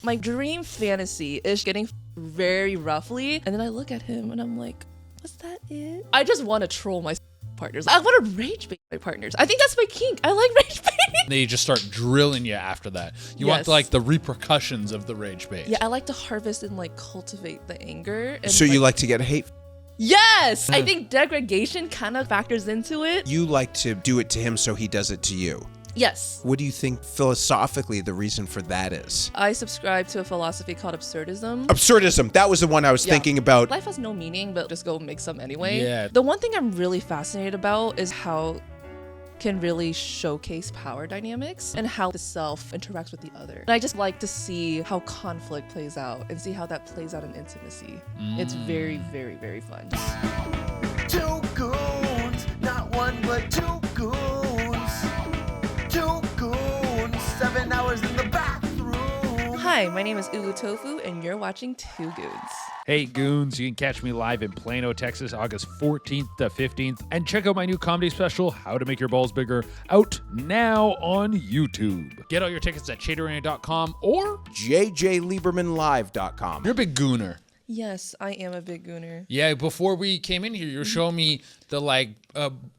My dream fantasy is getting very roughly, and then I look at him and I'm like, was that it? I just want to troll my partners. I want to rage bait my partners. I think that's my kink. I like rage bait. They just start drilling you after that. You want like the repercussions of the rage bait. Yeah, I like to harvest and like cultivate the anger. And, so you like to get hate? Yes! I think degradation kind of factors into it. You like to do it to him so he does it to you. Yes. What do you think philosophically the reason for that is? I subscribe to a philosophy called absurdism. Absurdism. That was the one I was thinking about. Life has no meaning, but just go make some anyway. Yeah. The one thing I'm really fascinated about is how can really showcase power dynamics and how the self interacts with the other. And I just like to see how conflict plays out and see how that plays out in intimacy. It's very, very, very fun. 2 goons, not one but 2 goons. 2 goons, 7 hours in the bathroom. Hi, my name is Uwu Tofu and you're watching 2 Goons. Hey, Goons, you can catch me live in Plano, Texas, August 14th to 15th. And check out my new comedy special, How to Make Your Balls Bigger, out now on YouTube. Get all your tickets at Durena.com or JJLibermanLive.com. you're a big gooner. Yes, I am a big gooner. Yeah, before we came in here, you were showing me the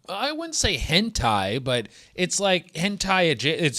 I wouldn't say hentai, but it's like hentai.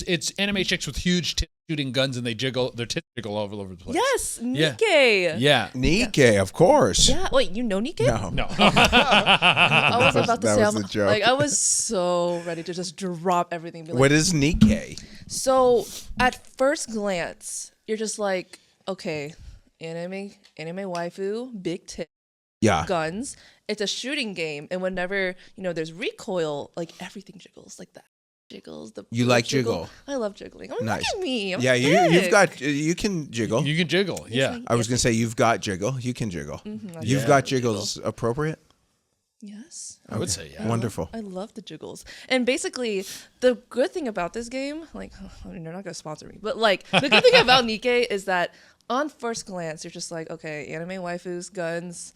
It's anime chicks with huge tits shooting guns and their tits jiggle all over the place. Yes, Nikkei. Yeah. Nikkei, of course. Yeah. Wait, you know Nikkei? No. I was about to that say, was the joke. like, I was so ready to just drop everything. Be like, What is Nikkei? So at first glance, you're just like, okay, anime waifu, big tits, Yeah. guns. It's a shooting game, and whenever there's recoil, like everything jiggles like that. Jiggles. You like jiggle? I love jiggling. Oh, Nice. look at me. I'm Yeah, thick. you can jiggle. You can jiggle. Yeah. I was going to say you've got jiggle. You can jiggle. Mm-hmm, You've got jiggles appropriate? Yes. I would say, yeah. Wonderful. I love the jiggles. And basically, the good thing about this game, like, I mean, they're not going to sponsor me, but like, the good thing about Nikkei is that on first glance, you're just like, okay, anime waifus, guns,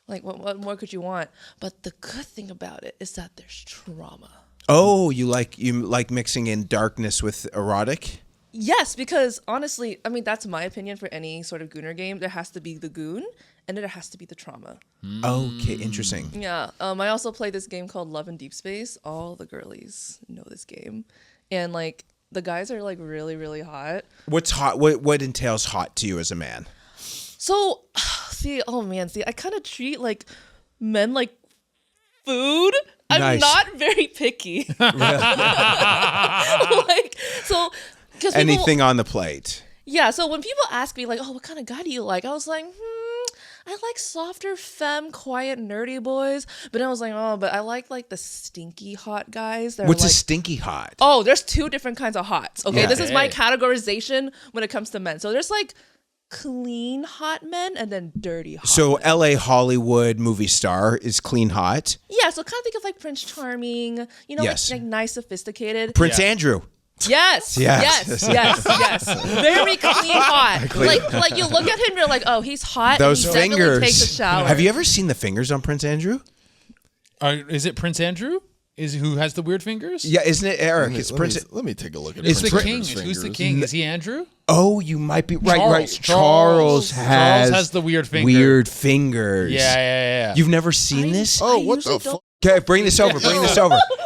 like, what more could you want? But the good thing about it is that there's trauma. Oh, you like mixing in darkness with erotic? Yes, because honestly, I mean, that's my opinion for any sort of gooner game. There has to be the goon, and there has to be the trauma. Okay, interesting. Yeah. I also play this game called Love in Deep Space. All the girlies know this game. And like the guys are like really, really hot. What's hot? What entails hot to you as a man? So, I kind of treat like men like food. I'm Nice. not very picky. Because Anything on the plate. Yeah, so when people ask me like, oh, what kind of guy do you like? I was like, I like softer, femme, quiet, nerdy boys. But then I was like, oh, but I like the stinky hot guys. What's a stinky hot? Oh, there's 2 different kinds of hots. Okay, Yeah. this is my categorization when it comes to men. So there's like clean hot men and then dirty hot So men. LA Hollywood movie star is clean hot. Yeah, so kind of think of like Prince Charming, Yes. like nice, sophisticated. Prince Andrew. Yes. Yes. Yes. Very clean hot. Like you look at him, you're like, oh, he's hot. Those and he definitely fingers. takes a shower. Have you ever seen the fingers on Prince Andrew? Is it Prince Andrew? Who has the weird fingers? Yeah, isn't it Eric? It's Prince. Let me take a look at It's the Prince king. Andrew's Who's the fingers. king? Is he Andrew? Oh, you might be right. Charles. Right. Charles has the weird finger. Weird fingers. Yeah. You've never seen this? Oh, I what usually the don't- fuck? Okay, bring this over.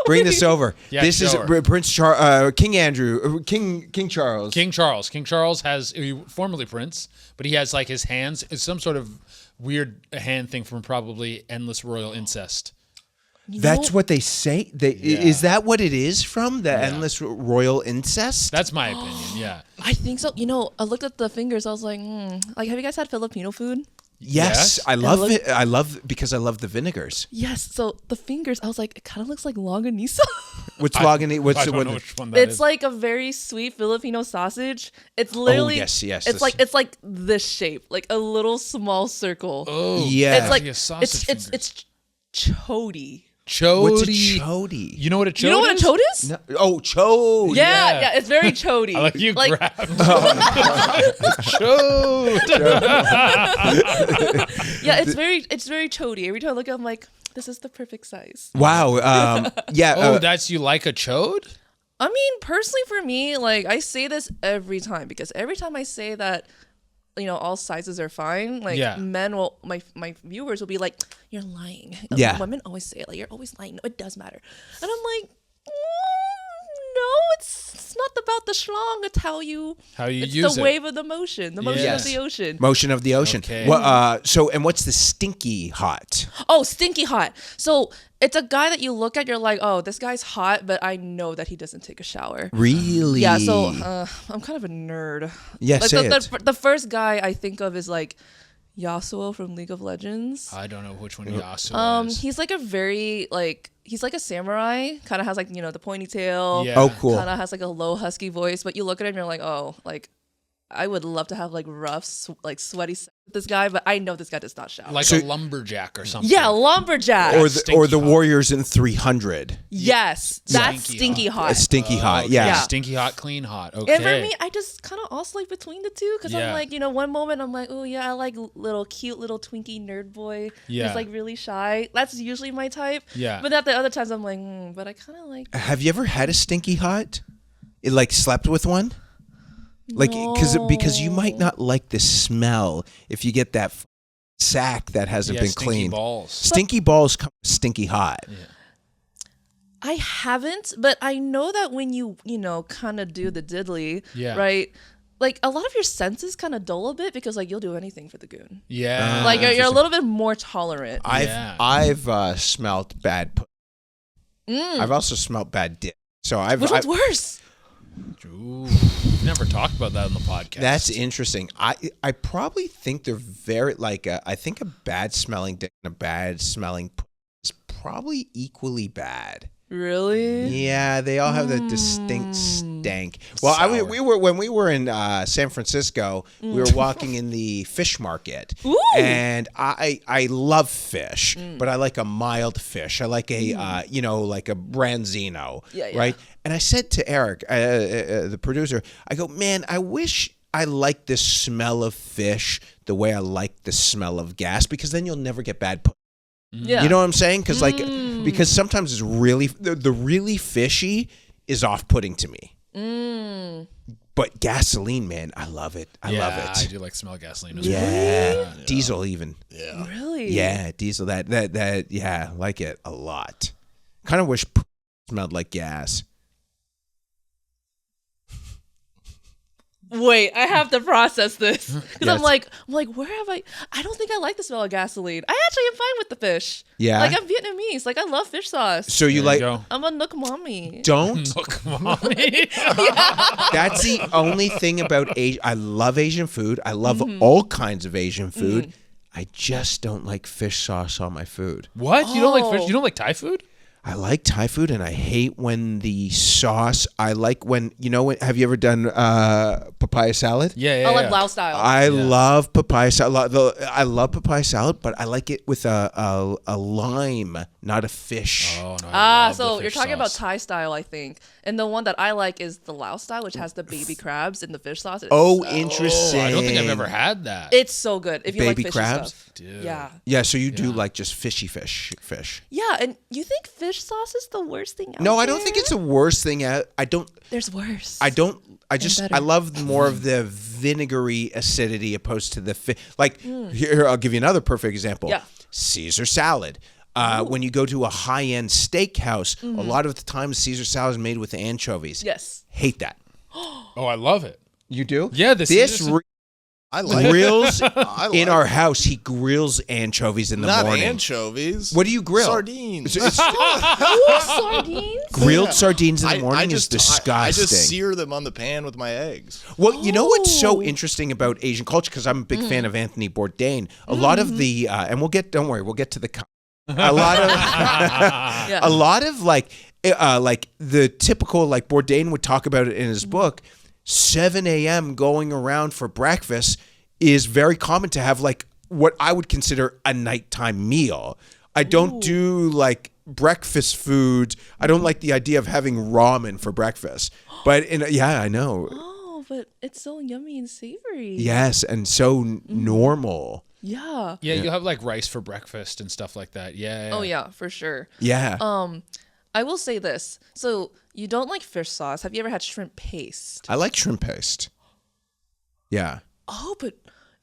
Bring this over. Yeah, this is show her. Prince Charles, King Andrew, King Charles. King Charles has formerly Prince, but he has like his hands. It's some sort of weird hand thing from probably endless royal incest. That's what they say. Is that what it is from the endless royal incest? That's my opinion. Yeah. I think so. I looked at the fingers. I was like, like, have you guys had Filipino food? Yes, Yes. I love it. I love because I love the vinegars. Yes. So the fingers, I was like, it kind of looks like longanisa. What's logany? What's I the don't one? know which one that It's is. like a very sweet Filipino sausage. It's literally, yes, It's like this shape, like a little small circle. Oh, Yeah. It's like yeah, sausage it's chody. chode. What's a chody? You know what a chode You know what a is? chode is? No. Oh, chode. Yeah, it's very chody. I like you like, grabbed. Chode. yeah, it's very chody. Every time I look at it, I'm like, this is the perfect size. Wow. Yeah. Oh, that's you like a chode? I mean, personally for me, like I say this every time because every time I say that all sizes are fine. Like men will, my viewers will be like, "You're lying." Yeah. Women always say it, like, "You're always lying." No, it does matter. And I'm like, no, it's not about the schlong. It's how you use the it. wave of the motion, the motion of the ocean. Motion of the ocean. Okay. Well, and what's the Stinky Hot? Oh, Stinky Hot. So it's a guy that you look at, you're like, oh, this guy's hot, but I know that he doesn't take a shower. Really? Yeah, so I'm kind of a nerd. Yeah, like say the first guy I think of is like Yasuo from League of Legends. I don't know which one Yasuo is. He's like a very he's like a samurai, kind of has like, the ponytail. Yeah. Oh, cool. Kind of has like a low husky voice, but you look at him and you're like, oh, like I would love to have like rough, sweaty sex with this guy, but I know this guy does not shower. Like a lumberjack or something. Yeah, lumberjack. Or the Warriors in 300. Yes, that's Stinky Hot. Stinky Hot, okay. yeah. Stinky Hot, clean hot. Okay. And for me, I just kind of oscillate between the two because I'm like, one moment I'm like, oh yeah, I like cute little Twinkie nerd boy who's like really shy. That's usually my type. Yeah. But at the other times I'm like, but I kind of like. Have you ever had a Stinky Hot? Slept with one? Because you might not like the smell if you get that sack that hasn't been cleaned. Stinky balls come stinky hot. Yeah. I haven't, but I know that when you kind of do the diddly, right? Like a lot of your senses kind of dull a bit because like you'll do anything for the goon. Yeah. Like you're a little bit more tolerant. I've smelt bad. I've also smelt bad dick. So which one's worse? Ooh, we've never talked about that on the podcast. That's interesting. I probably think they're very I think a bad smelling dick and a bad smelling is probably equally bad. Really? Yeah, they all have the distinct stank. Well, when we were in San Francisco, we were walking in the fish market. Ooh. And I love fish, but I like a mild fish. I like a like a branzino, right? And I said to Eric, the producer, I go, man, I wish I like the smell of fish the way I like the smell of gas, because then you'll never get bad. Yeah. You know what I'm saying? Because sometimes it's really the really fishy is off-putting to me. But gasoline, man, I love it. I love it. I do like smell gasoline as well. Yeah, diesel even. Yeah, really. Yeah, diesel. That. Yeah, I like it a lot. Kind of wish smelled like gas. Wait, I have to process this because I'm like, where have I don't think I like the smell of gasoline. I actually am fine with the fish. Yeah, like I'm Vietnamese. Like I love fish sauce. So you I'm a Nook mommy. Don't. Nook mommy. That's the only thing about Asian. I love Asian food. I love all kinds of Asian food. I just don't like fish sauce on my food. What? You don't like fish? You don't like Thai food? I like Thai food, and I hate when the sauce. I like when have you ever done papaya salad? Yeah. Like Lao style. I love papaya salad. I love papaya salad, but I like it with a lime, not a fish. Oh no! So you're talking about Thai style, I think, and the one that I like is the Lao style, which has the baby crabs in the fish sauce. Interesting. I don't think I've ever had that. It's so good if you baby like fishy crabs. Stuff. Dude. Yeah. So you do like just fishy fish. Yeah, and you think fish sauce is the worst thing out No, I there? don't think it's the worst thing out. I don't. There's worse. I don't. I love more of the vinegary acidity opposed to the fish. Like here, I'll give you another perfect example. Yeah. Caesar salad. When you go to a high-end steakhouse, a lot of the time Caesar salad is made with anchovies. Yes. Hate that. Oh, I love it. You do? Yeah. I like grills in our house. He grills anchovies in the morning. Not anchovies. What do you grill? Sardines. Sardines? Grilled sardines in the morning is disgusting. I just sear them on the pan with my eggs. Well, you know what's so interesting about Asian culture? Because I'm a big fan of Anthony Bourdain. A lot of the and don't worry, we'll get to the. A lot of like the typical like Bourdain would talk about it in his book. 7 a.m. going around for breakfast is very common to have like what I would consider a nighttime meal. I don't do like breakfast foods. I don't like the idea of having ramen for breakfast. But I know. Oh, but it's so yummy and savory. Yes, and so normal. Yeah. Yeah, you'll have like rice for breakfast and stuff like that. Yeah. Oh yeah, for sure. Yeah. I will say this. So you don't like fish sauce. Have you ever had shrimp paste? I like shrimp paste. Yeah. Oh, but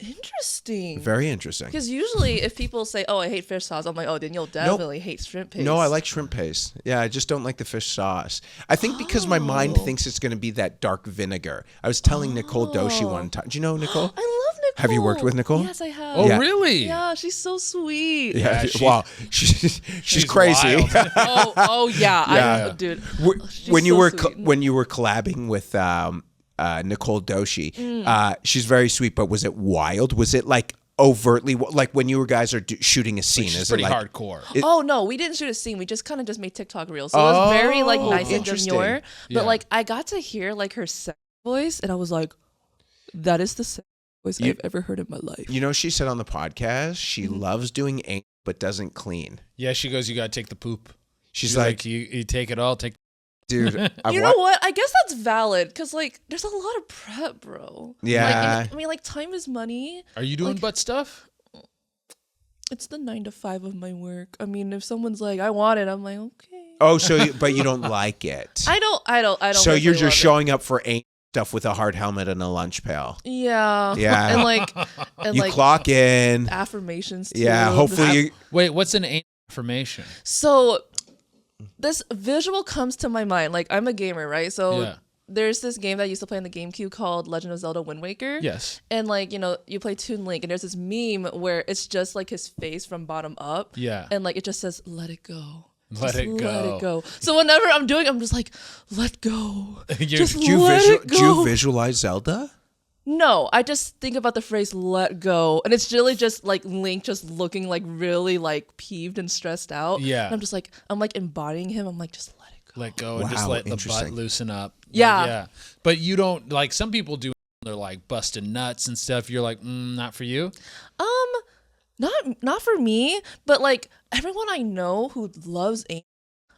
Interesting. Very interesting. Because usually if people say, oh, I hate fish sauce, I'm like, oh, then you'll definitely hate shrimp paste. No, I like shrimp paste. Yeah, I just don't like the fish sauce. I think because my mind thinks it's going to be that dark vinegar. I was telling Nicole Doshi one time. Do you know Nicole? I love Nicole. Have you worked with Nicole? Yes, I have. Oh, Yeah. really? Yeah, she's so sweet. Yeah, she's- wow. She's crazy. wild. Oh yeah. Yeah. Dude. Wh- when you were collabing with Nicole Doshi, she's very sweet. But was it wild? Was it like overtly like when you guys are shooting a scene? She's Is pretty it like hardcore. Oh no, we didn't shoot a scene. We just kind of made TikTok reels. So it was very like nice and interesting. demure. But Yeah. like I got to hear like her sex voice, and I was like, that is the sex voice I've ever heard in my life. You know, she said on the podcast she loves doing anal but doesn't clean. Yeah, she goes, you got to take the poop. She's like, you take it all. Take. dude, You know what? I guess that's valid because like there's a lot of prep, bro. Yeah. Like, I mean, like time is money. Are you doing Like- butt stuff? It's the 9 to 5 of my work. I mean, if someone's like, I want it, I'm like, okay. oh, but you don't like it. I don't. So really you're love just it. showing up for anal stuff with a hard helmet and a lunch pail. Yeah. Yeah. And You like clock in. affirmations. Too. Yeah, hopefully you. Wait, what's an affirmation? So this visual comes to my mind. Like I'm a gamer, right? So Yeah. there's this game that I used to play on the GameCube called Legend of Zelda Wind Waker. Yes. And like, you know, you play Toon Link and there's this meme where it's just like his face from bottom up. Yeah. And like it just says, let it go. Let it go. Let it go. So whenever I'm doing, I'm just like, let go. Just Do you, let it do you go. visualize Zelda? No, I just think about the phrase "let go," and it's really just like Link just looking like really like peeved and stressed out. Yeah. and I'm like embodying him. I'm like, just let it go. Let go and just Wow, let the butt interesting. loosen up. Yeah. Like, yeah. But you don't like some people do. They're like busting nuts and stuff. You're like, not for you. Not for me, but like everyone I know who loves anal,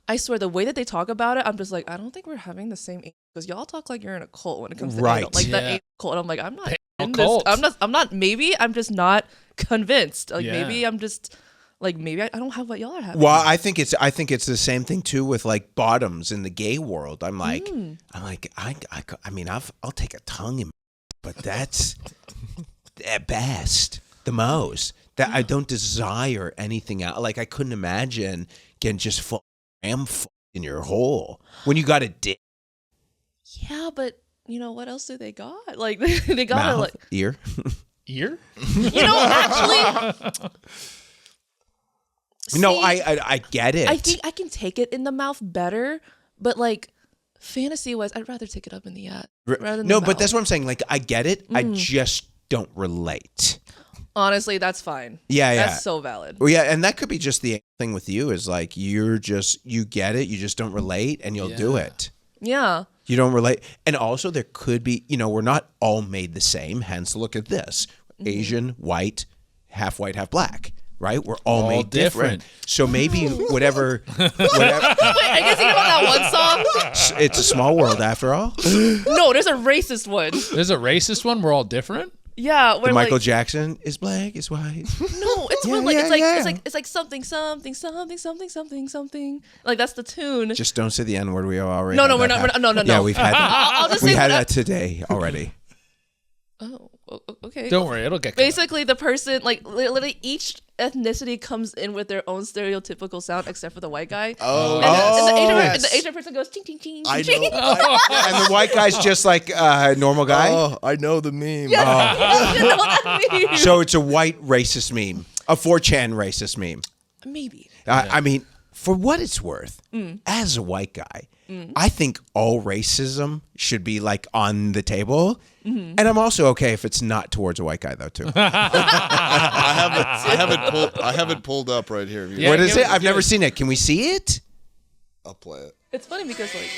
I swear the way that they talk about it, I'm just like, I don't think we're having the same because y'all talk like you're in a cult when it comes to Right. anal. Like the Yeah. anal cult. And I'm like, I'm not in cult. this. I'm not. Maybe I'm just not convinced. Like Yeah. maybe I'm just like maybe I don't have what y'all are having. Well, I think it's the same thing too with like bottoms in the gay world. I mean, I'll take a tongue in, but that's at best the most. That I don't desire anything out. Like I couldn't imagine getting just full in your hole when you got a dick. Yeah, but you know what else do they got? Like they got Mouth, like ear. Ear? you know actually. No, See, I get it. I think I can take it in the mouth better, but like fantasy wise, I'd rather take it up in the ass rather than no, the but mouth. that's what I'm saying. Like I get it. I just don't relate. Honestly, that's fine. Yeah, yeah. That's so valid. Well, yeah, and that could be just the thing with you is like you get it, you just don't relate, and you'll do Yeah. it. Yeah. You don't relate, and also there could be, we're not all made the same. Hence, look at this: Asian, white, half black. Right? We're all made different. So maybe whatever. Wait, I guess you know about that one song? It's a small world after all. No, there's a racist one. There's a racist one. We're all different. Yeah, where The Michael like, Jackson is black, is white. no, it's Yeah, when like yeah, it's like yeah. it's like something something something something something something. Like that's the tune. Just don't say the N word. We already. No, had no, we're that not. No, no, no. Yeah, we've had that. I'll just We say had that. that today already. Oh, okay. Don't worry, it'll get cut. Basically, the person, like, literally each ethnicity comes in with their own stereotypical sound, except for the white guy. Oh, And the yes. Asian person goes, ting, ting, ting, I ting. know. And the white guy's just like a normal guy. Oh, I know the meme. You know that meme. So it's a white racist meme, a 4chan racist meme. Maybe. I mean, for what it's worth, as a white guy, I think all racism should be like on the table. And I'm also okay if it's not towards a white guy though too. I have it pulled up right here. If you Yeah, What is give it? it- I've give never it- seen it. Can we see it? I'll play it. It's funny because, like,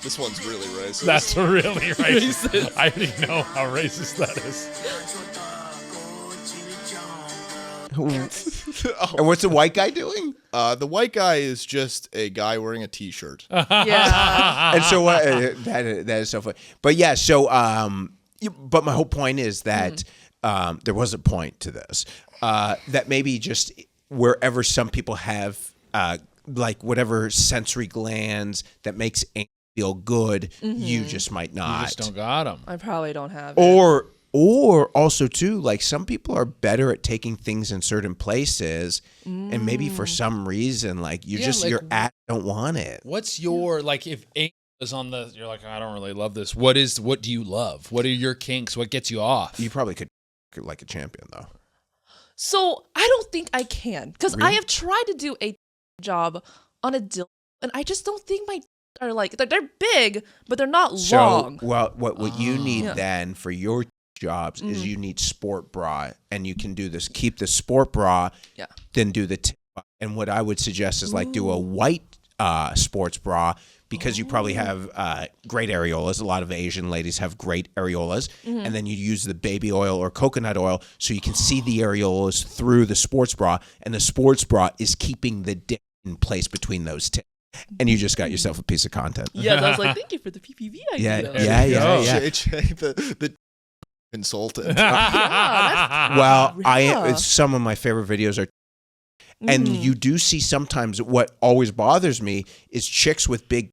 This one's really racist. That's really racist. I already know how racist that is. And what's the white guy doing? The white guy is just a guy wearing a T-shirt. yeah. And so that is so funny. But yeah, so but my whole point is that there was a point to this that maybe just wherever some people have like whatever sensory glands that makes anal feel good. You just might not. You just don't got them. I probably don't have it. Or also too, like some people are better at taking things in certain places, and maybe for some reason, like you don't want it. What's your like if anal is on the? You're like, I don't really love this. What do you love? What are your kinks? What gets you off? You probably could like a champion though. So I don't think I can, because I have tried to do a job on a dildo, and I just don't think my are like they're big, but they're not long. Well, what you need then for your jobs is you need sport bra, and you can do this. Keep the sport bra, then do the tip. And what I would suggest is like do a white sports bra, because you probably have great areolas. A lot of Asian ladies have great areolas, and then you use the baby oil or coconut oil so you can see the areolas through the sports bra, and the sports bra is keeping the dick in place between those tips. And you just got yourself a piece of content. Yeah, I was like, thank you for the PPV idea. Yeah. JJ, the consultant. Well, some of my favorite videos are, and you do see sometimes what always bothers me is chicks with big,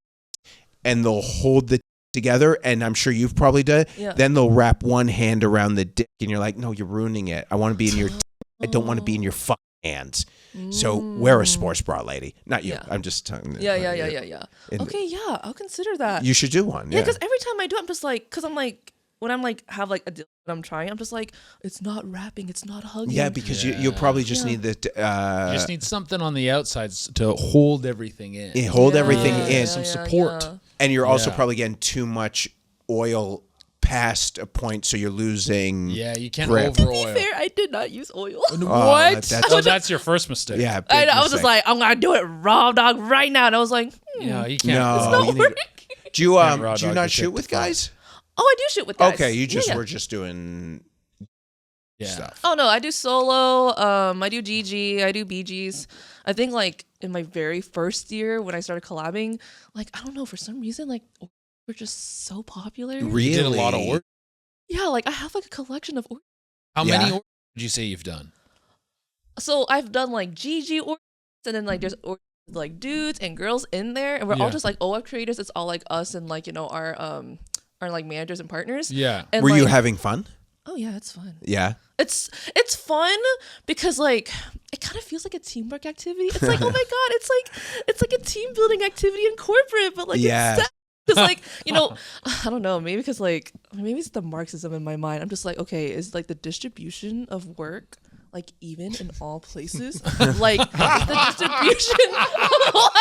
and they'll hold the together, and I'm sure you've probably done it. Yeah. Then they'll wrap one hand around the dick, and you're like, no, you're ruining it. I want to be in your, I don't want to be in your fucking hands. So wear a sports bra, lady. Not you. I'm just telling you. Yeah. Okay, yeah, I'll consider that. You should do one. Yeah, because every time I do it, I'm just like, because I'm like, when I'm like, have like a deal that I'm trying, I'm just like, it's not wrapping, it's not hugging. Yeah, because you'll probably just need the. You just need something on the outside to hold everything in. Yeah, hold everything in. Some support. Yeah. And you're also probably getting too much oil past a point, so you're losing. Yeah, you can't grip. over To oil. be fair, I did not use oil. What? That's- That's your first mistake. Yeah, I know. I was just like, I'm gonna do it raw dog right now, and I was like, Yeah, you can't. No, it's not you need- working. Do you raw do dog you the not dick shoot to with fly. guys? Oh, I do shoot with guys. Okay, you just Yeah. were just doing stuff. Oh no, I do solo. I do GG. I do BGs. I think like in my very first year when I started collabing, like I don't know, for some reason like we're just so popular. Really? You did a lot of work. Yeah, like I have like a collection of. How many orders would you say you've done? So I've done like GG orders, and then like there's like dudes and girls in there, and we're all just like OF creators. It's all like us and like our like managers and partners. Yeah. And, Were you like, having fun? Oh yeah, it's fun. Yeah. It's fun because like it kind of feels like a teamwork activity. It's like, oh my god, it's like a team building activity in corporate, but like it's because like, you know, I don't know, maybe because like maybe it's the Marxism in my mind. I'm just like, okay, is like the distribution of work like even in all places? Like the distribution of what?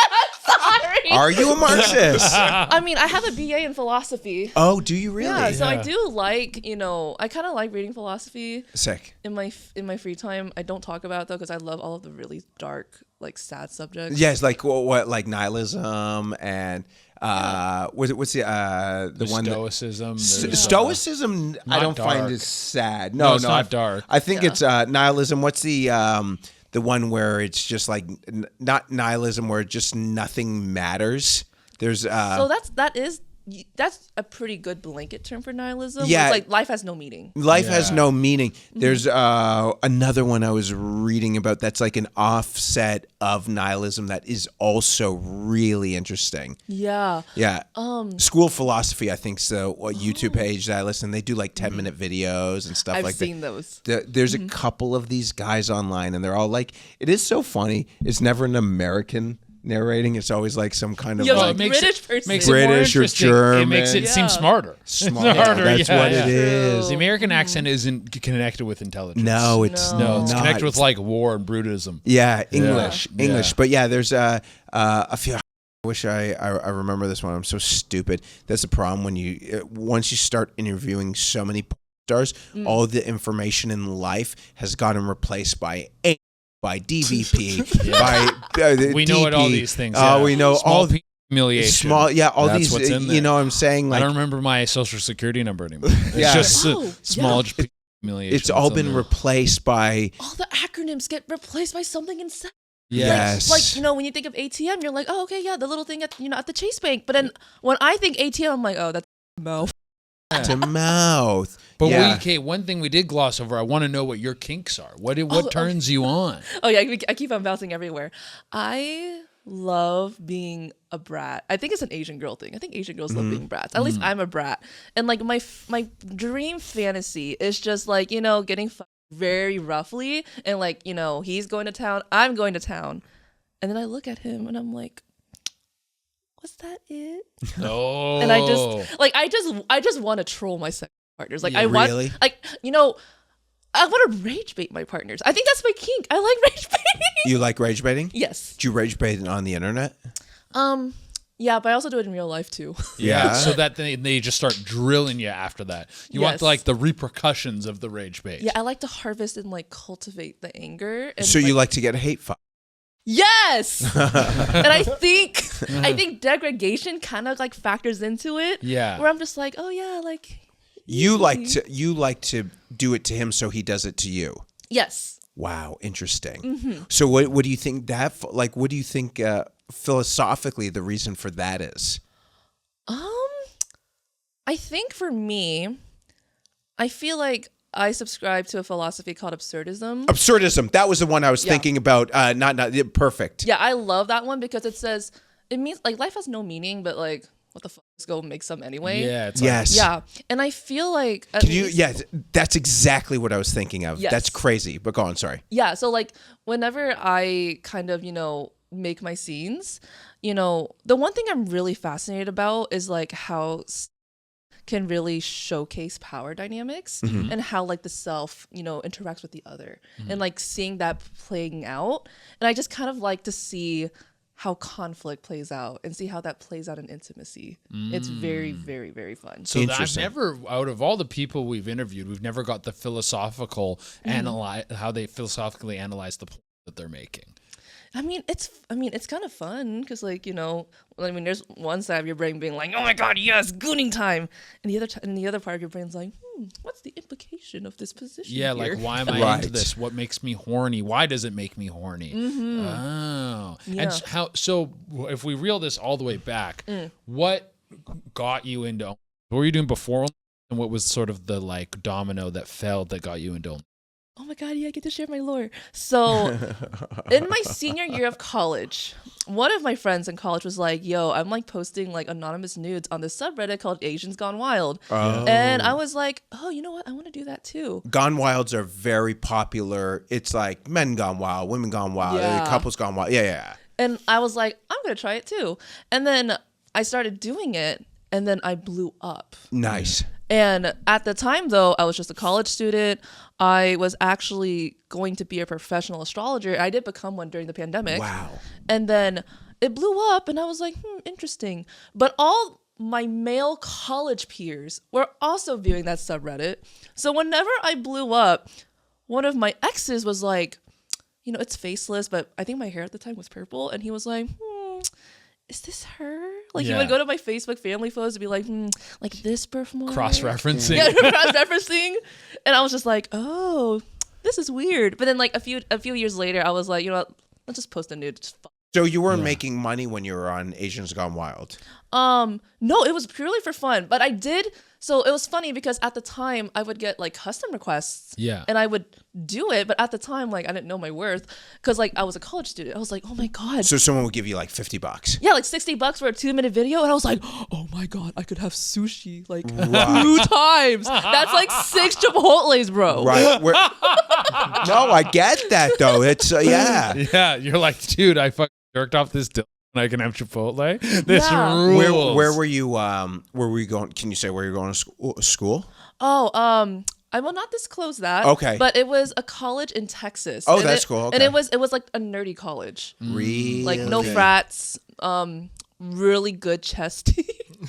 I'm sorry. Are you a Marxist? I mean, I have a BA in philosophy. Oh, do you really? Yeah, so I do like, you know, I kind of like reading philosophy Sick. in my free time. I don't talk about it though because I love all of the really dark, like sad subjects. Yes, like what like nihilism and what's the one Stoicism. Stoicism I don't dark. find is sad. No, it's not dark. I think it's nihilism. What's the one where it's just like not nihilism where just nothing matters? There's So that's a pretty good blanket term for nihilism. Yeah. It's like life has no meaning. life has no meaning. There's another one I was reading about that's like an offset of nihilism that is also really interesting. Yeah. Yeah. School of Philosophy, I think so. A YouTube page that I listen. They do like 10-minute videos and stuff I've like that. seen those. There's a couple of these guys online, and they're all like, it is so funny. It's never an American narrating. It's always like some kind of Yeah, like like British person. Makes it more British or interesting. German. It makes it seem smarter. smart. Smarter, That's what it is. The American accent isn't connected with intelligence. No, it's No, it's not. connected with like war and brutism. Yeah, English. Yeah. But yeah, there's a few. I wish I remember this one. I'm so stupid. That's the problem when you once you start interviewing so many stars, all the information in life has gotten replaced by DVP, by We DP. know what all these things. We know Small all humiliation. small. Yeah, all That's these. what's in there. You know what I'm saying? I Like don't remember my social security number anymore. It's Yeah. just small Yeah. humiliation. it's all That's in been there. replaced by All the acronyms get replaced by something instead. yes. Like, you know, when you think of ATM, you're like, oh, okay, yeah, the little thing at the Chase Bank. But then when I think ATM, I'm like, oh, that's mouth. to mouth. But yeah. one thing we did gloss over. I want to know what your kinks are. What turns you on? Oh yeah, I keep on bouncing everywhere. I love being a brat. I think it's an Asian girl thing. I think Asian girls love being brats. At least I'm a brat. And like my dream fantasy is just like, getting fucked very roughly and like, he's going to town, I'm going to town. And then I look at him and I'm like, was that it? Oh. And I just want to troll my sex partners. Like I want Really? I want to rage bait my partners. I think that's my kink. I like rage baiting. You like rage baiting? Yes. Do you rage bait on the internet? Yeah, but I also do it in real life too. Yeah. So that they just start drilling you after that. You want like the repercussions of the rage bait. Yeah, I like to harvest and like cultivate the anger. And, So you like to get hate fucked? Yes. And I think degradation kind of like factors into it. Yeah. Where I'm just like, oh yeah, like You like to do it to him, so he does it to you. yes. Wow, interesting. So what do you think what do you think philosophically the reason for that is? I think for me, I feel like I subscribe to a philosophy called absurdism. Absurdism. That was the one I was thinking about. Not perfect. Yeah, I love that one because it means like life has no meaning, but like what the fuck, let's go make some anyway. Yeah. It's Yes. Yeah, and I feel like Yes, that's exactly what I was thinking of. Yes. That's crazy. But go on, sorry. Yeah, so like whenever I kind of, make my scenes, the one thing I'm really fascinated about is like how can really showcase power dynamics and how like the self, interacts with the other and like seeing that playing out. And I just kind of like to see how conflict plays out and see how that plays out in intimacy. It's very, very, very fun. So I've Interesting. never, out of all the people we've interviewed, we've never got the philosophical how they philosophically analyze the point that they're making. I mean, it's kind of fun because, like, there's one side of your brain being like, "Oh my god, yes, gooning time," and the other part of your brain's like, "What's the implication of this position?" Yeah, here? like why am I into this? What makes me horny? Why does it make me horny? Oh, Yeah. and how? So if we reel this all the way back, what got you into? What were you doing before? And what was sort of the like domino that fell that got you into? Oh my god, yeah, I get to share my lore. So, in my senior year of college, one of my friends in college was like, "Yo, I'm like posting like anonymous nudes on this subreddit called Asians Gone Wild," and I was like, "Oh, you know what? I want to do that too." Gone Wilds are very popular. It's like men gone wild, women gone wild, Yeah. couples gone wild. Yeah. And I was like, "I'm gonna try it too," and then I started doing it, and then I blew up. Nice. And at the time, though, I was just a college student. I was actually going to be a professional astrologer. I did become one during the pandemic. Wow. And then it blew up, and I was like, interesting. But all my male college peers were also viewing that subreddit. So whenever I blew up, one of my exes was like, it's faceless, but I think my hair at the time was purple. And he was like, is this her? Like he would go to my Facebook family photos and be like, like this birthmark. Cross-referencing. Yeah, cross-referencing. And I was just like, oh, this is weird. But then like a few years later, I was like, you know what? Let's just post a nude. Just So you weren't making money when you were on Asians Gone Wild? No, it was purely for fun. But I did. So it was funny because at the time I would get like custom requests. Yeah. And I would do it. But at the time, like I didn't know my worth because like I was a college student. I was like, oh my God. So someone would give you like $50. Yeah, like $60 for a 2-minute video. And I was like, oh my God, I could have sushi like 2 Right. times. That's like 6 Chipotles, bro. Right. No, I get that though. It's yeah. Yeah, you're like, dude, I fucking jerked off this dildo and I can have Chipotle. This Yeah. rules. Where were you? Where were you going? Can you say where you're going to school? Oh, I will not disclose that. Okay. But it was a college in Texas. Oh, And that's cool. And Okay. it was like a nerdy college. Really? Like no frats, really good chess team.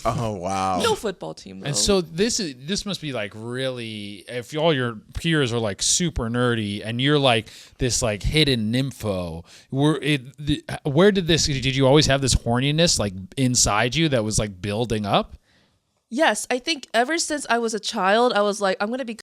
Oh wow. No football team though. And so this must be like really, if all your peers are like super nerdy and you're like this like hidden nympho, where did you always have this horniness like inside you that was like building up? Yes, I think ever since I was a child, I was like, I'm gonna be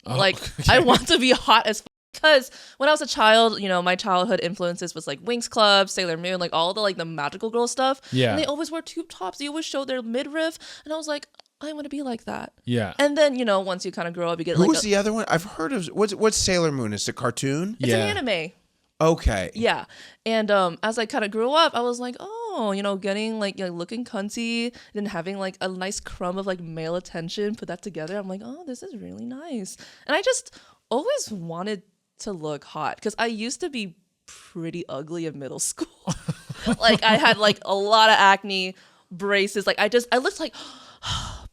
like okay. I want to be hot as because when I was a child, my childhood influences was like Winx Club, Sailor Moon, like all the like the magical girl stuff. Yeah. And they always wore tube tops. They always showed their midriff, and I was like, I want to be like that. Yeah. And then once you kind of grow up, you get Who like was the other one? I've heard of what's Sailor Moon? Is it a cartoon? it's an anime. Okay. Yeah. And as I kind of grew up, I was like, oh, getting like looking cunty, then having like a nice crumb of like male attention, put that together. I'm like, oh, this is really nice. And I just always wanted to look hot because I used to be pretty ugly in middle school. Like I had like a lot of acne, braces. Like I looked like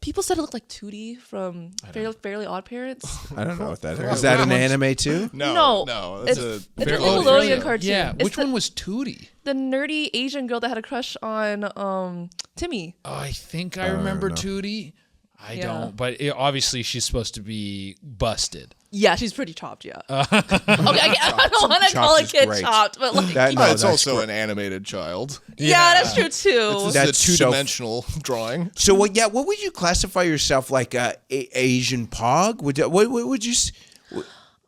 people said I looked like Tootie from Fairly Odd Parents. I don't know what that is. Is that an anime too? No. It's a Nickelodeon cartoon. Yeah, It's which one was Tootie? the nerdy Asian girl that had a crush on Timmy. Oh, I think I remember Tootie. I don't, but obviously she's supposed to be busted. Yeah, she's pretty chopped. Yeah. Okay, I don't want to call a is kid great. chopped, but like, That- no, It's that's also an animated child. yeah, that's true too. It's That's a two-dimensional drawing. So what? Yeah, what would you classify yourself like? Asian pog? What would you?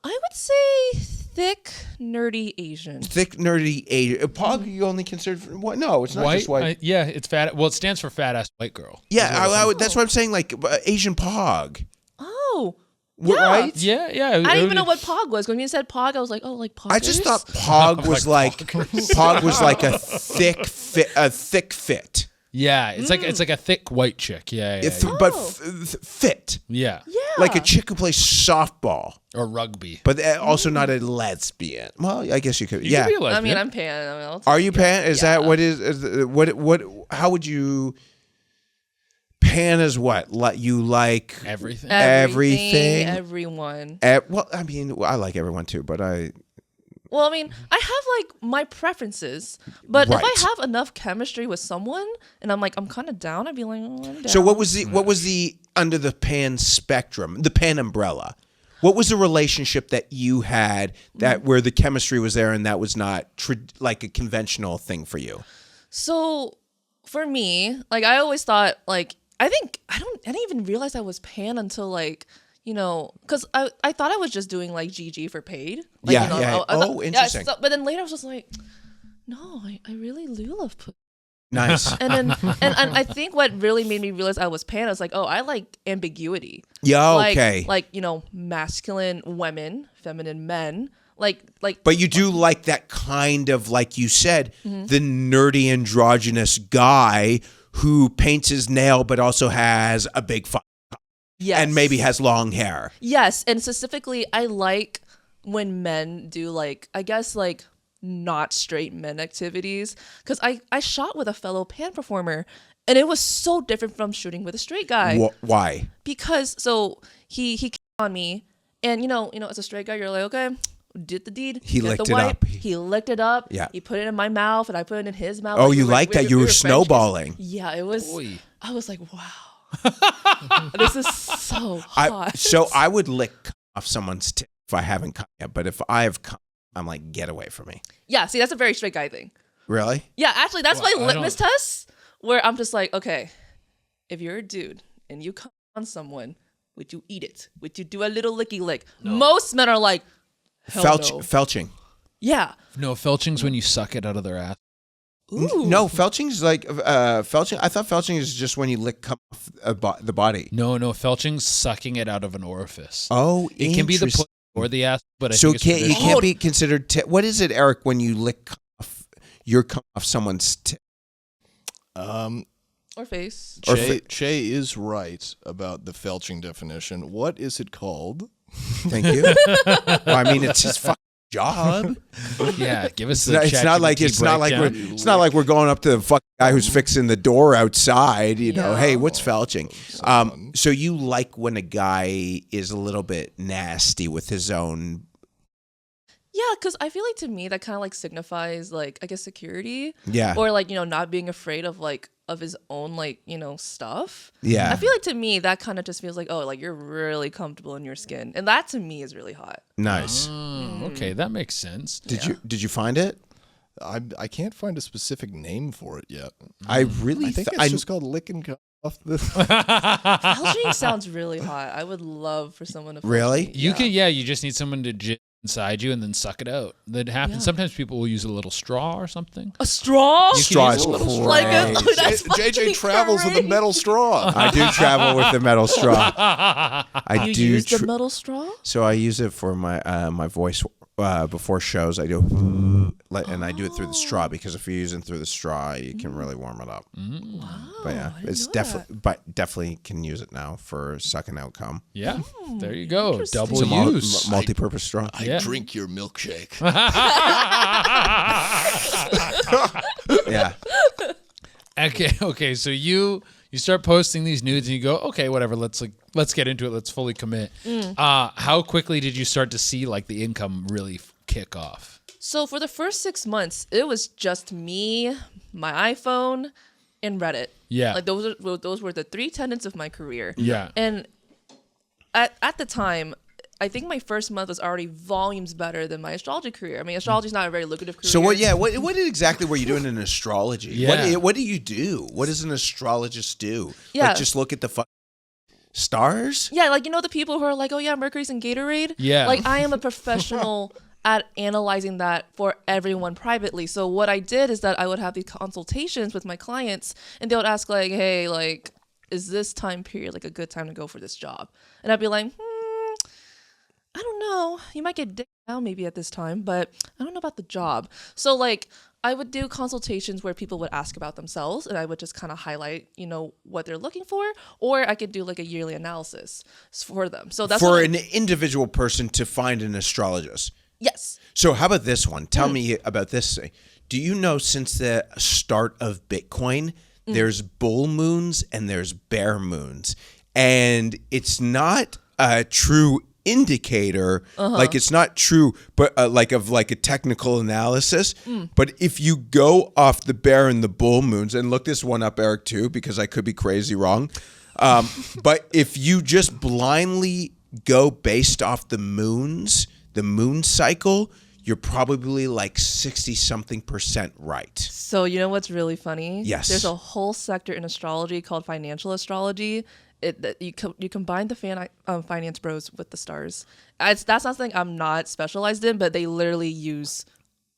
I would say thick, nerdy Asian. Thick, nerdy Asian pog? You only considered what? No, it's not White? just white. Yeah, it's fat. Well, it stands for fat ass white girl. Yeah, that's what I'm saying. Like Asian pog. Oh, yeah. Right? Yeah. I didn't even know what pog was. When you said pog, I was like, oh, like poggers? I just thought pog was like pog was like a thick fit. Yeah, it's like a thick white chick. Yeah. But fit. Yeah. Yeah. Like a chick who plays softball, Or rugby. but also not a lesbian. Well, I guess you could. You Yeah. could be a I lesbian. mean, I'm pan. I'll Are you take it. pan? Is that what is what? How would you? Pan is what? You like Everything. everything? Everyone. Well, I mean, I like everyone too, but Well, I mean, I have like my preferences, but if Right. I have enough chemistry with someone and I'm kind of down, I'd be like, oh, I'm down. So what was the under the pan spectrum, the pan umbrella? What was the relationship that you had that where the chemistry was there and that was not like a conventional thing for you? So for me, like I always thought, like I didn't even realize I was pan until like. Because I thought I was just doing like GG for paid. Like, Yeah. I thought- Interesting. But then later I was just like, no, I really do love pussy. Nice. And then and I think what really made me realize I was pan, I was like, oh, I like ambiguity. Yeah. Like, Okay. Like, masculine women, feminine men. Like. But you do like that kind of, like you said, the nerdy androgynous guy who paints his nail but also has a big Yes. and maybe has long hair. Yes, and specifically, I like when men do like, I guess like not straight men activities. Because I shot with a fellow pan performer, and it was so different from shooting with a straight guy. Why? Because so he came on me, and as a straight guy, you're like, okay, did the deed. He get licked the it wipe. up. He licked it up. Yeah. He put it in my mouth, and I put it in his mouth. Oh, we you were- like we- that? we You were French kissing. snowballing. Yeah, it was. Oy. I was like, wow. This is so hot. So I would lick off someone's tip if I haven't come yet, but if I have come, I'm like, get away from me. Yeah, see, that's a very straight guy thing. Really? Yeah, actually, that's Well, my I litmus test where I'm just like, okay, if you're a dude and you come on someone, would you eat it? Would you do a little licky lick? Most men are like, hell no. Felching. Yeah. No, felching's when you suck it out of their ass. Ooh. No, felching's like felching. I thought felching is just when you lick cum off the body. No, felching's sucking it out of an orifice. Oh, It can be the interesting. pussy or the ass, but I So think it's you traditional. can't be considered. What is it, Eric? When you lick your cum off someone's tip? Or face. Or Che is right about the felching definition. What is it called? Thank you. Well, I mean, it's his fucking job. Yeah, give us It's not like we're going up to the fucking guy who's fixing the door outside. Yeah. Hey, what's felching? So you like when a guy is a little bit nasty with his own. Yeah, because I feel like to me that kind of like signifies like, I guess, security. Yeah. Or like, not being afraid of like, of his own like, stuff. Yeah. I feel like to me that kind of just feels like, oh, like you're really comfortable in your skin. And that to me is really hot. Nice. Okay, that makes sense. Did you find it? I can't find a specific name for it yet. I really I think it's just called licking off the. Felching sounds really hot. I would love for someone to. Really? felch me. You can, you just need someone to jizz inside you and then suck it out. That happens. Yeah. Sometimes people will use a little straw or something. A straw? Straw is use a little Like great. that's JJ fucking travels with a crazy. metal straw. I do travel with the metal straw. I You do. use the metal straw? So I use it for my my voice before shows, I do, and I do it through the straw because if you're using through the straw, you can really warm it up. Wow, But yeah, it's definitely can use it now for sucking out cum. Yeah, there you go. Double It's a use. multi-purpose straw. I drink your milkshake. Yeah. Okay. So you start posting these nudes and you go, okay, whatever. Let's get into it. Let's fully commit. How quickly did you start to see like the income really kick off? So for the first 6 months, it was just me, my iPhone, and Reddit. Yeah. Like those were the 3 tenets of my career. Yeah. And at the time, I think my first month was already volumes better than my astrology career. I mean, astrology is not a very lucrative career. So what exactly were you doing in astrology? Yeah. What do you do? What does an astrologist do? Yeah. Like just look at the stars? Yeah, like the people who are like, oh yeah, Mercury's in Gatorade. Yeah. Like I am a professional at analyzing that for everyone privately. So what I did is that I would have these consultations with my clients, and they would ask like, hey, like, is this time period like a good time to go for this job? And I'd be like, I don't know. You might get dick down maybe at this time, but I don't know about the job. So like I would do consultations where people would ask about themselves, and I would just kind of highlight, what they're looking for, or I could do like a yearly analysis for them. So that's for an individual person to find an astrologist. Yes. So how about this one? Tell me about this thing. Do you know since the start of Bitcoin, there's bull moons and there's bear moons, and it's not a true indicator, like it's not true, but like a technical analysis. But if you go off the bear and the bull moons, and look this one up, Eric, too, because I could be crazy wrong. But if you just blindly go based off the moons, the moon cycle, you're probably like 60-something% right. So you know what's really funny? Yes. There's a whole sector in astrology called financial astrology. You combine the finance bros with the stars. That's not something I'm not specialized in, but they literally use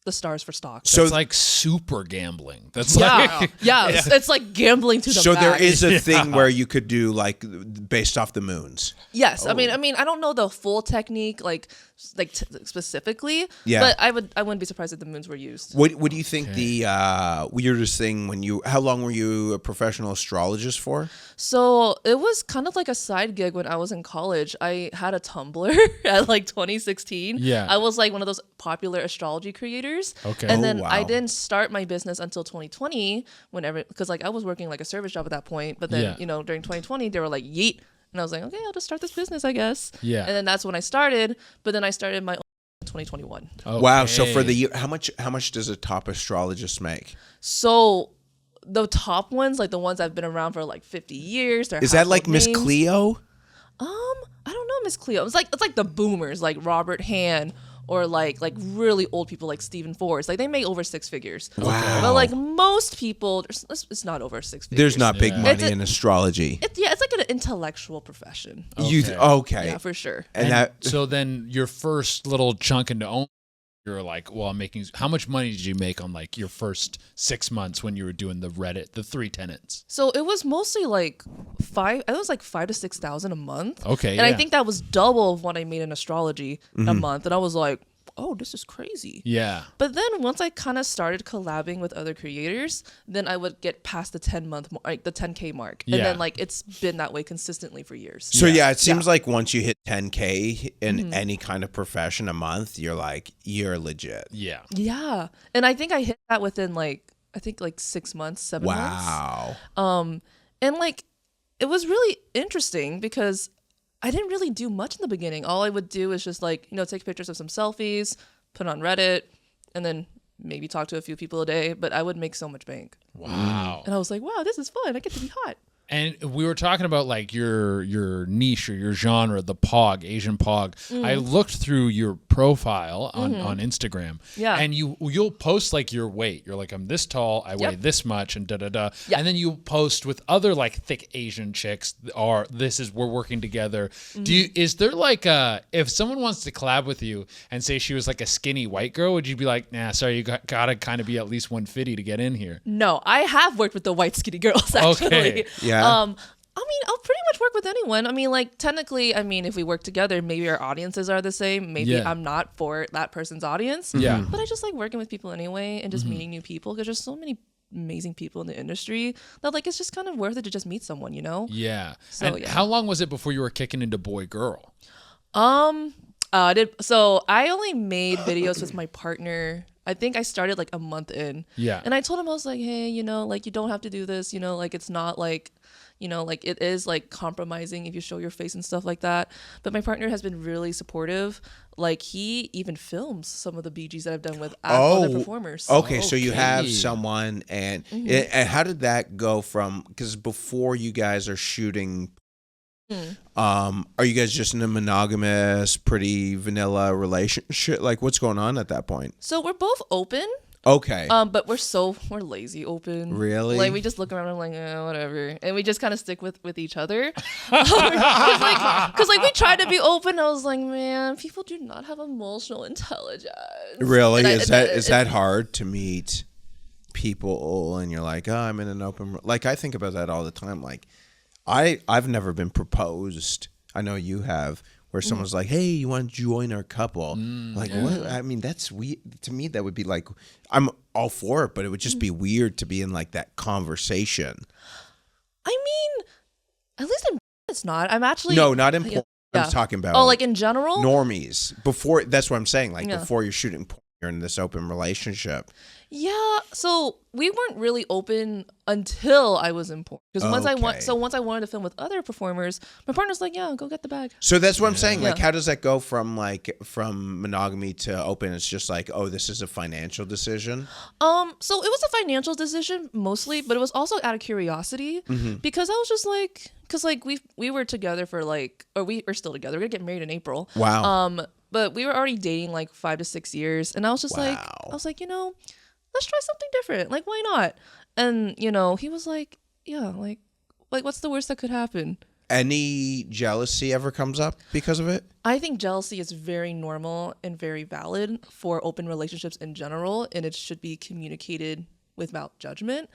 the stars for stocks. So it's like super gambling. That's it's like gambling to the So max. there is a thing where you could do like based off the moons. Yes, I mean, I don't know the full technique like specifically, but I wouldn't be surprised if the moons were used. What do you think the weirdest thing how long were you a professional astrologist for? So it was kind of like a side gig when I was in college. I had a Tumblr at like 2016. Yeah. I was like one of those popular astrology creators. Okay. And then wow. I didn't start my business until 2020 because like I was working like a service job at that point. But then, during 2020, they were like, yeet. And I was like, okay, I'll just start this business, I guess. Yeah. And then that's when I started. But then I started my own in 2021. Okay. Wow. So for the year, how much does a top astrologist make? So the top ones, like the ones that have been around for like 50 years. Is that like Miss names. Cleo? I don't know, Miss Cleo. It's like the boomers, like Robert Hand, or like really old people like Stephen Forrest. Like they make over 6 figures. Wow. But like most people, it's not over 6 figures. There's not big money It's in astrology. it's like an intellectual profession. Okay. Yeah, for sure. And so then your first little chunk into own, you're like, well, I'm making. How much money did you make on like your first 6 months when you were doing the Reddit, the 3 tenants? So it was mostly like $5,000 to $6,000 a month. Okay, and I think that was double of what I made in astrology a month. And I was like, oh, this is crazy. Yeah. But then once I kind of started collabing with other creators, then I would get past the 10-month, like the 10K mark. And then like it's been that way consistently for years. So it seems like once you hit 10K in any kind of profession a month, you're legit. Yeah. Yeah. And I think I hit that within like 6 months, 7 months. Wow. And like it was really interesting because I didn't really do much in the beginning. All I would do is just like, take pictures of some selfies, put on Reddit, and then maybe talk to a few people a day. But I would make so much bank. Wow. And I was like, wow, this is fun. I get to be hot. And we were talking about like your niche or your genre, the POG, Asian POG. I looked through your profile on Instagram. Yeah. And you'll post like your weight. You're like, I'm this tall, I weigh this much, and da-da-da. Yeah. And then you post with other like thick Asian chicks, we're working together. Is there like if someone wants to collab with you and say she was like a skinny white girl, would you be like, nah, sorry, you gotta kind of be at least 150 to get in here? No, I have worked with the white skinny girls, actually. Okay. Yeah. I mean, I'll pretty much work with anyone. I mean, like, technically, I mean, if we work together, maybe our audiences are the same. Maybe I'm not for that person's audience. Yeah. But I just like working with people anyway and just meeting new people because there's so many amazing people in the industry that, like, it's just kind of worth it to just meet someone, you know? Yeah. So, and how long was it before you were kicking into boy-girl? So I only made videos with my partner. I think I started like a month in. Yeah. And I told him, I was like, hey, you know, like, you don't have to do this, you know, like, it's not like, you know, like, it is like compromising if you show your face and stuff like that. But my partner has been really supportive. Like, he even films some of the BGs that I've done with other performers. Okay, so you have someone, and how did that go from, because before you guys are shooting, are you guys just in a monogamous, pretty vanilla relationship? Like, what's going on at that point? So we're both open. Okay. But we're lazy open. Really? Like, we just look around and we're like, whatever. And we just kind of stick with each other. Because like we tried to be open. I was like, man, people do not have emotional intelligence. Really? Is that hard to meet people and you're like, oh, I'm in an open, like, I think about that all the time. Like, I've never been proposed. I know you have. Where someone's like, hey, you want to join our couple? Like, what? I mean, that's weird. To me, that would be like, I'm all for it, but it would just be weird to be in like that conversation. I mean, at least in it's not. I'm actually... No, not in porn. I'm talking about... Oh, like in general? Normies. Before, that's what I'm saying. Like, before you're shooting porn, you're in this open relationship. Yeah, so we weren't really open until I was in porn. Because once I wanted to film with other performers, my partner's like, yeah, go get the bag. So that's what I'm saying. Like, how does that go from monogamy to open? It's just like, oh, this is a financial decision. So it was a financial decision mostly, but it was also out of curiosity because I was just like, because like we were together for like, or we are still together. We're gonna get married in April. Wow. But we were already dating like 5 to 6 years, and I was just like, you know, let's try something different. Like, why not? And, you know, he was like, yeah, like what's the worst that could happen? Any jealousy ever comes up because of it? I think jealousy is very normal and very valid for open relationships in general, and it should be communicated without judgment.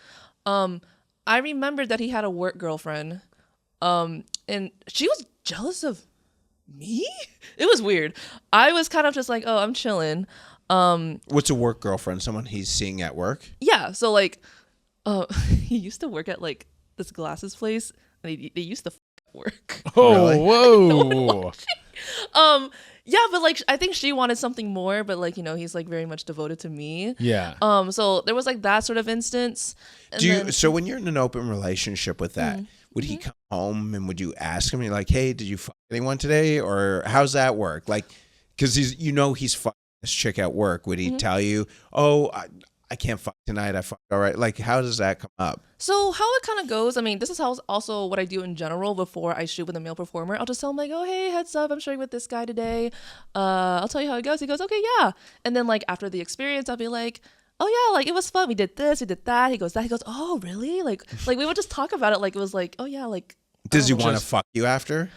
I remembered that he had a work girlfriend, and she was jealous of me? It was weird. I was kind of just like, oh, I'm chilling. What's a work girlfriend? Someone he's seeing at work? Yeah. So like, he used to work at like this glasses place, and they used to at work. Oh, Really? whoa. Yeah, but like, I think she wanted something more, but like, you know, he's like very much devoted to me. Yeah. So there was like that sort of instance. And So when you're in an open relationship with that, would he come home and would you ask him? You're like, hey, did you fuck anyone today? Or how's that work? Like, because he's fucking this chick at work. Would he tell you, oh, I can't fuck tonight. I fucked all right. Like, how does that come up? So how it kind of goes, I mean, this is how also what I do in general before I shoot with a male performer. I'll just tell him like, oh, hey, heads up, I'm shooting with this guy today. I'll tell you how it goes. He goes, okay, yeah. And then like after the experience, I'll be like, oh yeah, like it was fun. We did this, we did that. He goes, that. He goes, oh, really? Like we would just talk about it like it was like, oh yeah, like. Does he want to fuck you after?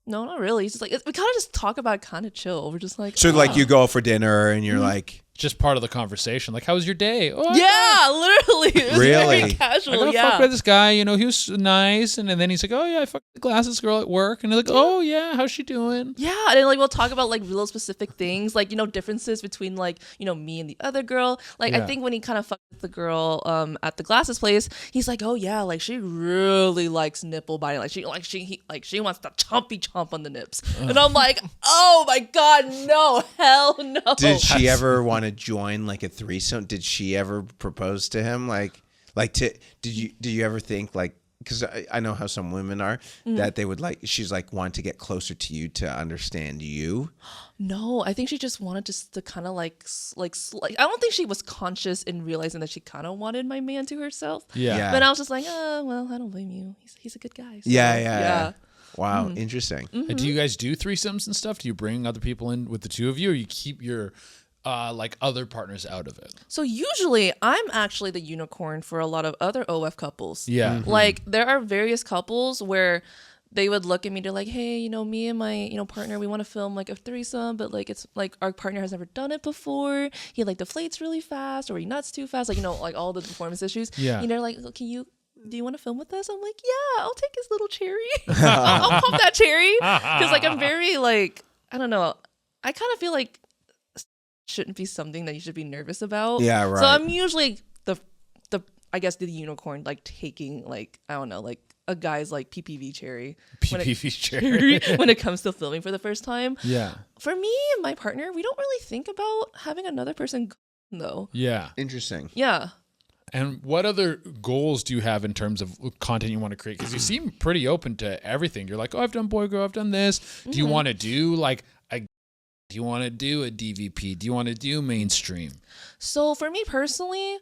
No, not really. It's just like, we kind of just talk about it kind of chill. We're just like. So like you go for dinner and you're like. Just part of the conversation. Like, how was your day? Oh, literally. It was Really? very casual. I got fucked by this guy, you know, he was nice. And then he's like, oh, yeah, I fucked the glasses girl at work. And they're like, oh, yeah, how's she doing? Yeah. And then, like, we'll talk about, like, real specific things, like, you know, differences between, like, you know, me and the other girl. Like, I think when he kind of fucked with the girl at the glasses place, he's like, oh, yeah, like, she really likes nipple biting. Like, she wants to chomp on the nips. And I'm like, oh, my God, no, hell no. Did she ever want to join like a threesome? Did she ever propose to him? Did you ever think like, because I know how some women are that they would like, she's like want to get closer to you to understand you. No, I think she just wanted to kind of like I don't think she was conscious in realizing that she kind of wanted my man to herself. Yeah. But I was just like, well, I don't blame you. He's a good guy. So, Yeah. Wow, interesting. And do you guys do threesomes and stuff? Do you bring other people in with the two of you, or you keep your like other partners out of it? So usually I'm actually the unicorn for a lot of other OF couples. Yeah. Like there are various couples where they would look at me, they're like, hey, you know, me and my, you know, partner, we want to film like a threesome, but like it's like our partner has never done it before. He like deflates really fast or he nuts too fast, like, you know, like all the performance issues. Yeah. You know, like, can you do you want to film with us? I'm like, yeah, I'll take his little cherry. I'll pop that cherry. Because like I'm very like, I don't know. I kind of feel like shouldn't be something that you should be nervous about. Yeah, right. So I'm usually the I guess the unicorn, like taking like, I don't know, like a guy's like PPV cherry. cherry. When it comes to filming for the first time. Yeah. For me and my partner, we don't really think about having another person though. Yeah. Interesting. Yeah. And what other goals do you have in terms of content you want to create? Because you seem pretty open to everything. You're like, oh, I've done boy girl, I've done this. Do you want to do like do you want to do a DVP? Do you want to do mainstream? So for me personally,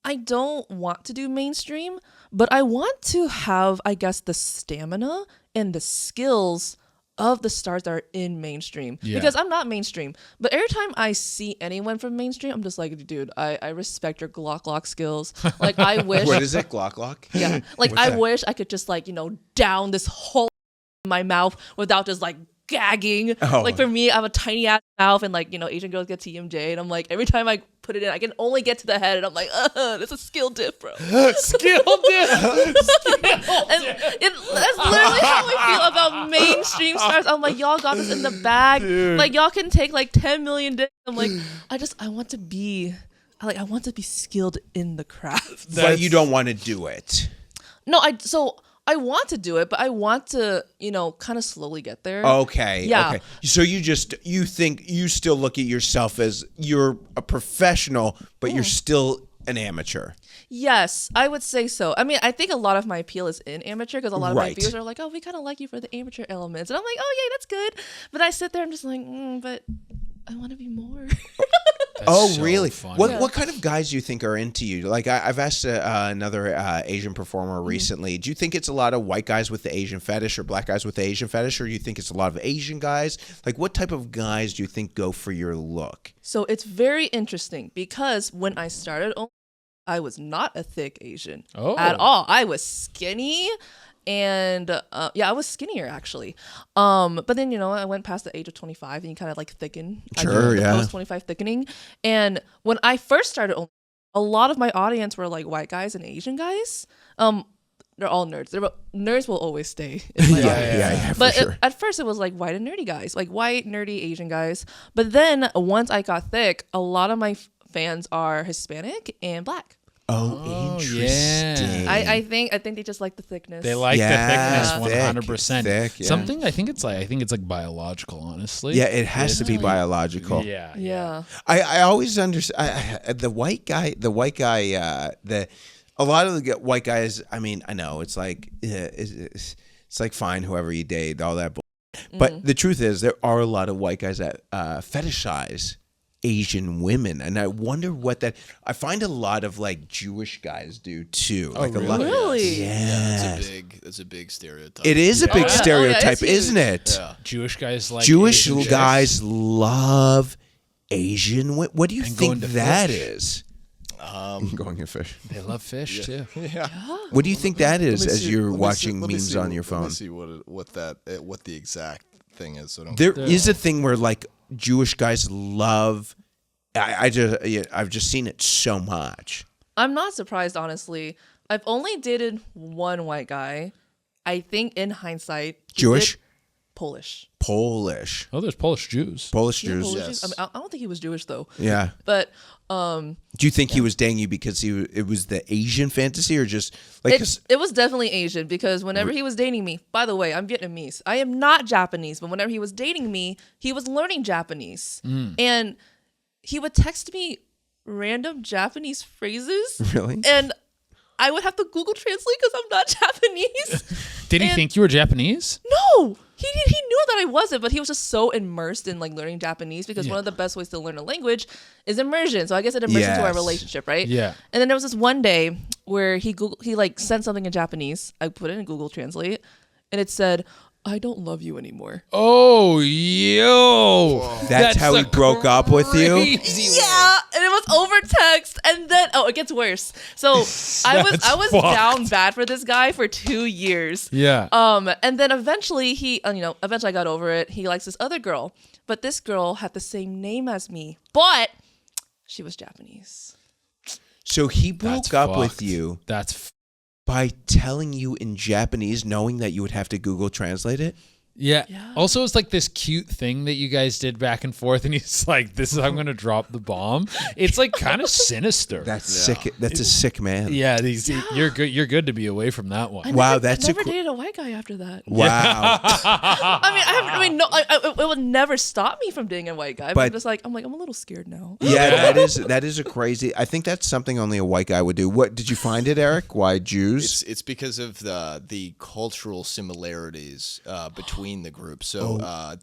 I don't want to do mainstream, but I want to have, I guess, the stamina and the skills of the stars that are in mainstream. Yeah. Because I'm not mainstream. But every time I see anyone from mainstream, I'm just like, dude, I respect your Glock skills. Like I wish What is it? Glock? Yeah. Like What's I that? wish I could just like, down this whole in my mouth without just like gagging. Oh. Like for me, I have a tiny ass mouth and like, Asian girls get TMJ and I'm like, every time I put it in, I can only get to the head and I'm like, this is a skill diff, bro. Skill dip. And that's literally how I feel about mainstream stars. I'm like, y'all got this in the bag. Like y'all can take like 10 million dicks. I'm like, I want to be skilled in the craft. But you don't want to do it. No, I want to do it, but I want to, kind of slowly get there. Okay. Yeah. Okay. So you think you still look at yourself as you're a professional, but you're still an amateur. Yes, I would say so. I mean, I think a lot of my appeal is in amateur because a lot of my Right. viewers are like, oh, we kind of like you for the amateur elements. And I'm like, oh, yeah, that's good. But I sit there and I'm just like, but I want to be more. Oh, so really? funny. What kind of guys do you think are into you? Like I've asked another Asian performer recently. Do you think it's a lot of white guys with the Asian fetish or black guys with the Asian fetish, or do you think it's a lot of Asian guys? Like what type of guys do you think go for your look? So it's very interesting because when I started, I was not a thick Asian at all. I was skinny. And I was skinnier actually. But then, I went past the age of 25 and you kind of like thicken. Sure, yeah. Post 25 thickening. And when I first started, a lot of my audience were like white guys and Asian guys. They're all nerds. Nerds will always stay. In my audience. Yeah, for But sure. at first it was like white and nerdy guys, like white, nerdy Asian guys. But then once I got thick, a lot of my fans are Hispanic and black. Oh, interesting. yeah. I think they just like the thickness. They like Yeah, the thickness, 100%. thick, yeah. Something I think it's like biological, honestly. Yeah, it has to be biological. Yeah. Yeah. I always understand the white guy. A lot of the white guys. I mean, I know it's like it's like fine, whoever you date, all that. But the truth is, there are a lot of white guys that fetishize Asian women, and I wonder what that. I find a lot of like Jewish guys do too. Like a lot. Really? Yeah. That's a big stereotype. It is a big Oh, yeah, stereotype, it's huge. isn't it? Yeah. Jewish guys like Jewish Asian chicks. guys love Asian women. What do you And think going to that fish. is? Going to fish. They love fish too. What do you think that is Let me as see- you're let me watching see- let me memes see on what- your Let phone? me see what the exact thing is. So don't There is a thing where like Jewish guys love. I've just seen it so much. I'm not surprised, honestly. I've only dated one white guy. I think in hindsight, he Jewish? did Polish. Polish Oh, there's Polish Jews. Polish Yeah, Jews. Polish yes. Jews. I mean, I don't think he was Jewish though. Yeah. But Do you think he was dating you because it was the Asian fantasy, or just like? 'Cause- it was definitely Asian because whenever he was dating me, by the way, I'm Vietnamese. I am not Japanese, but whenever he was dating me, he was learning Japanese. And he would text me random Japanese phrases. Really? And I would have to Google Translate because I'm not Japanese. Did he And- think you were Japanese? No, he knew that I wasn't, but he was just so immersed in like learning Japanese because one of the best ways to learn a language is immersion. So I guess it immersed into our Yes. relationship, right? Yeah. And then there was this one day where he like sent something in Japanese. I put it in Google Translate, and it said, "I don't love you anymore." Oh, yo. That's how he a broke up with you? crazy Yeah, and it was over text, and then it gets worse. So I was fucked. down bad for this guy for 2 years. Yeah. And then eventually eventually I got over it. He likes this other girl, but this girl had the same name as me, but she was Japanese. So he broke That's up with fucked. you. That's by telling you in Japanese, knowing that you would have to Google translate it. Yeah. Also, it's like this cute thing that you guys did back and forth, and he's like, "This is how I'm going to drop the bomb." It's like kind of sinister. That's sick. That's a sick man. Yeah, you're good. You're good to be away from that one. Wow, I that's never dated a white guy after that. Wow. It would never stop me from dating a white guy. But I'm just like, I'm a little scared now. Yeah, that is a crazy. I think that's something only a white guy would do. What did you find it, Eric? Why Jews? It's because of the cultural similarities between the group. So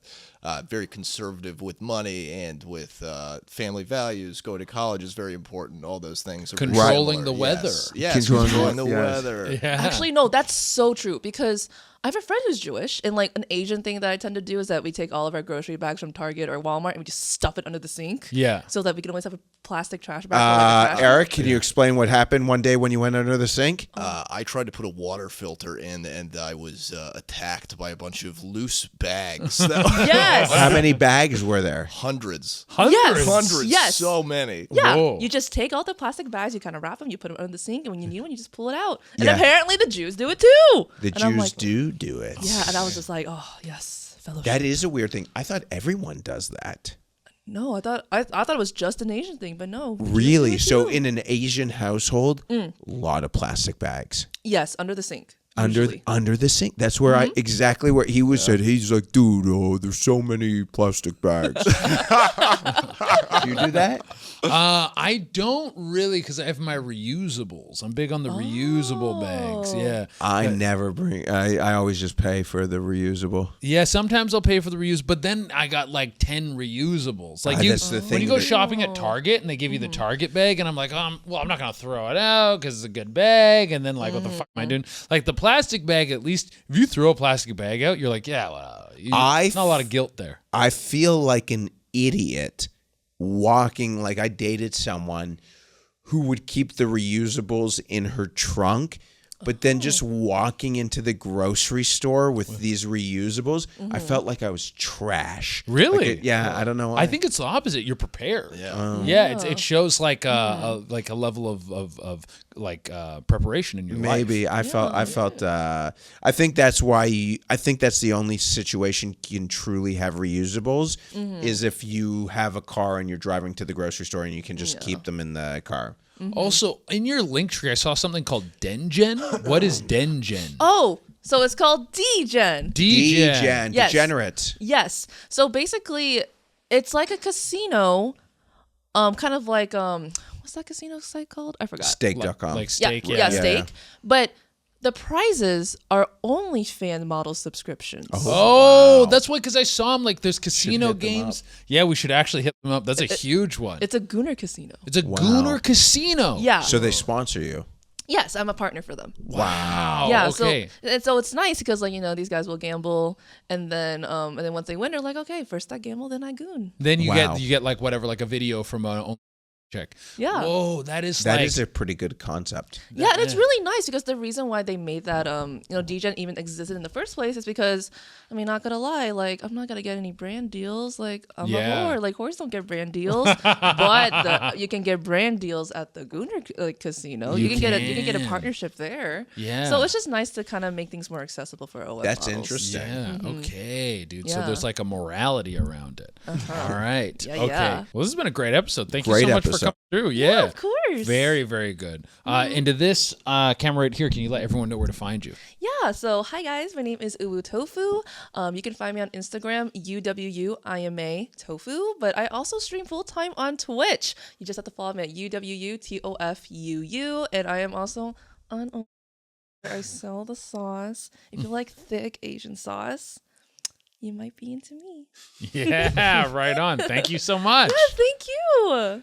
very conservative with money and with family values. Going to college is very important. All those things are Controlling very the weather. Yes, controlling the weather. Yeah. Actually, no, that's so true because I have a friend who's Jewish, and like an Asian thing that I tend to do is that we take all of our grocery bags from Target or Walmart and we just stuff it under the sink. Yeah. So that we can always have a plastic trash bag. Eric, can you explain what happened one day when you went under the sink? I tried to put a water filter in, and I was attacked by a bunch of loose bags. Yes. How many bags were there? Hundreds. Yes. Hundreds. Yes. So many. Yeah, Whoa. you just take all the plastic bags, you kind of wrap them, you put them under the sink, and when you need one, you just pull it out. And Yeah. apparently the Jews do it too. The And I'm Jews like, do it. Yeah, and I was just like, oh yes, fellowship. That is a weird thing. I thought everyone does that. No, I thought it was just an Asian thing, but no. Really? Jews do So it too. in an Asian household, a lot of plastic bags. Yes, under the sink. Under usually. under the sink. That's where I exactly where he was said. He's like, dude, there's so many plastic bags. Do you do that? I don't really, because I have my reusables. I'm big on the reusable bags. Yeah. I never bring. I always just pay for the reusable. Yeah, sometimes I'll pay for the reuse, but then I got like 10 reusables. Like That's the when thing you go that- shopping at Target and they give you the Target bag, and I'm like, well, I'm not gonna throw it out because it's a good bag. And then like, what the fuck am I doing? Like the plastic bag, at least if you throw a plastic bag out, you're like, yeah, well, not a lot of guilt there. I feel like an idiot walking. Like I dated someone who would keep the reusables in her trunk. But then just walking into the grocery store with these reusables, I felt like I was trash. Really? Like I don't know why. I think it's the opposite. You're prepared. Yeah. Yeah, it shows like a level of preparation in your life. Maybe I felt I think that's why I think that's the only situation you can truly have reusables is if you have a car and you're driving to the grocery store and you can just keep them in the car. Also, in your link tree, I saw something called Dengen. What is Dengen? Oh, so it's called D-Gen. Degen. Yes. Degenerate. Yes. So basically, it's like a casino, kind of like what's that casino site called? I forgot. Steak.com. Like steak. Yeah, steak. But the prizes are only fan model subscriptions. Oh, that's why, because I saw him like there's casino hit them games. Yeah, we should actually hit them up. That's a huge one. It's a Gooner casino. It's a Gooner casino. Yeah. So they sponsor you. Yes, I'm a partner for them. Wow. Yeah, Okay. so it's nice because like these guys will gamble and then once they win they're like, okay, first I gamble, then I goon. Then you Wow. get like whatever, like a video from a check. Yeah. Whoa, that is That is a pretty good concept. Yeah, and it's really nice because the reason why they made that Degen even existed in the first place is because not gonna lie, like I'm not gonna get any brand deals. Like I'm a whore. Like whores don't get brand deals, but you can get brand deals at the Gooner casino. You can get a partnership there. Yeah. So it's just nice to kind of make things more accessible for OS That's models. interesting. Yeah. Okay, dude. So Yeah. there's like a morality around it. All right. Yeah, okay. yeah. Well, this has been a great episode. Thank Great you so much episode. for coming through. Yeah. Of course. Very, very good. Into this camera right here, can you let everyone know where to find you? Yeah, so hi guys, my name is Uwu Tofu. You can find me on Instagram, UWUIMA Tofu, but I also stream full-time on Twitch. You just have to follow me at UWUTOFUU, and I am also on where I sell the sauce. If you like thick Asian sauce, you might be into me. Yeah, right on. Thank you so much. Thank you.